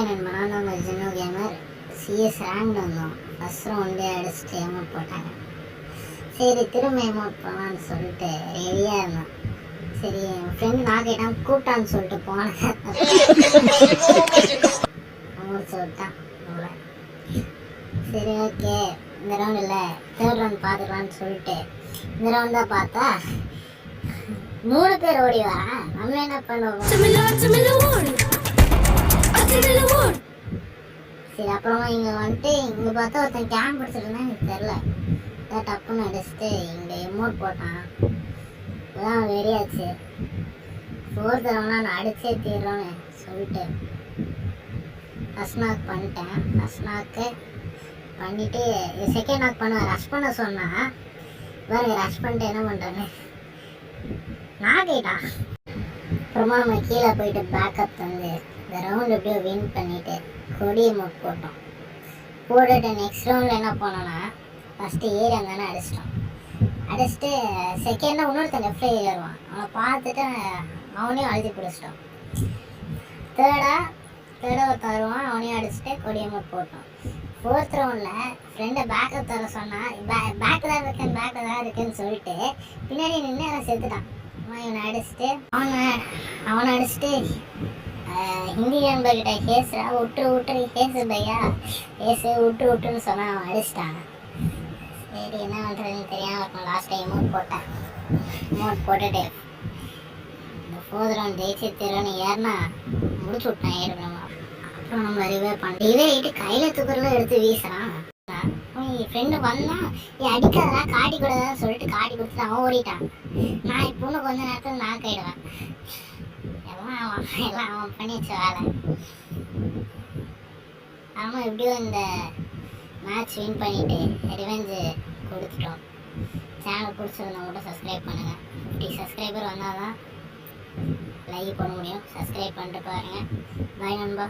நண்பனா நம்ம Jino gamer CS rank வந்தோம். ஃபஸ்ட் ரவுண்டே அடிச்சுட்டு எமௌண்ட் போட்டாங்க. சரி திரும்ப எமௌண்ட் போகலான்னு சொல்லிட்டு ரெடியாக இருந்தோம். சரி என் ஃப்ரெண்டு நான் கேட்டான் கூப்பிட்டான்னு சொல்லிட்டு போனேன். முடிச்சு விட்டான். சரி ஓகே இந்த ரவுண்ட் இல்லை தேர்ட் ரவுண்ட் பார்த்துக்கலான்னு சொல்லிட்டு இந்த ரவுண்ட் தான் பார்த்தா 3 பேர் ஓடி வரான். நம்ம என்ன பண்ணுவோம்? சரி அப்புறமா இங்கே வந்துட்டு இங்கே பார்த்தா ஒருத்தன் கேம்ப் பிடிச்சிருந்தா எனக்கு தெரில. டப்புன்னு அடிச்சுட்டு இங்கே எமௌண்ட் போட்டான். இப்போதான் வெறியாச்சு. 4th ரவுண்டாக நான் அடிச்சே தீர்றோன்னு சொல்லிட்டு ஃபஸ்ட் நாக் பண்ணிட்டேன். ஃபஸ்ட் நாக்கு பண்ணிவிட்டு செகண்ட் நாக் பண்ணுவேன். ரஷ் பண்ண சொன்னேன். பாருங்க ரஷ் பண்ணிட்டு என்ன பண்ணுறேன்னு நான் கேட்டான். அப்புறமா நம்ம கீழே போயிட்டு பேக்கப் வந்து இந்த ரவுண்ட் எப்படியோ வின் பண்ணிவிட்டு கொடி எமௌண்ட் போட்டோம். போட்டுட்டு நெக்ஸ்ட் ரவுண்டில் என்ன பண்ணோன்னா ஃபஸ்ட்டு ஏறி அந்தானே அடிச்சிட்டோம். அடிச்சுட்டு செகண்டாக இன்னொருத்தன் லெஃப்ட் ஏறுவான். அவனை பார்த்துட்டு அவனையும் அழுதி பிடிச்சிட்டோம். தேர்டாக ஒருத்தன் வருவான். அவனையும் அடிச்சுட்டு கொடி எமௌண்ட் போட்டோம். 4th ரவுண்டில் ஃப்ரெண்டை பேக்கப் தர சொன்னான். பேக்கில் தான் இருக்குன்னு சொல்லிட்டு பின்னாடி நின்று அவன் செத்துட்டான். இவனை அடிச்சுட்டு அவனை அடிச்சுட்டு ஹிந்தி நண்பர்கிட்ட கேசுறா விட்டுரு கேசு பையா கேசு விட்டுருன்னு சொன்னால் அவன் அடிச்சிட்டாங்க. சரி என்ன பண்ணுறதுன்னு தெரியாமல் இருக்கும். லாஸ்ட் டைம் அமௌண்ட் போட்டுட்டு இந்த 4th ரவுண்ட் ஜெயிச்சு திருன்னு ஏறினா முடிச்சு விட்டான். ஏறுறோம். அப்புறம் நம்ம ரிவே ஆகிட்டு கையில் தூக்குறதும் எடுத்து வீசுறான். என் ஃப்ரெண்டு வந்தான் அடிக்காதா காட்டி கூடாதான்னு சொல்லிட்டு காட்டி கொடுத்துட்டு அவன் ஓடிட்டான். நான் இப்போ இன்னும் கொஞ்ச நேரத்தில் நான் கைடுவேன். எல்லாம் அவன் பண்ணி வச்ச வேலை. ஆமாம் எப்படியோ இந்த மேட்ச் வின் பண்ணிவிட்டு ரிவெஞ்சு கொடுத்துட்டோம். சேனல் பிடிச்சிருந்தா மட்டும் சப்ஸ்கிரைப் பண்ணுங்கள். 50 சப்ஸ்கிரைபர் வந்தால் தான் லைக் பண்ண முடியும். சப்ஸ்கிரைப் பண்ணிட்டு பாருங்கள். பாய் நண்பா.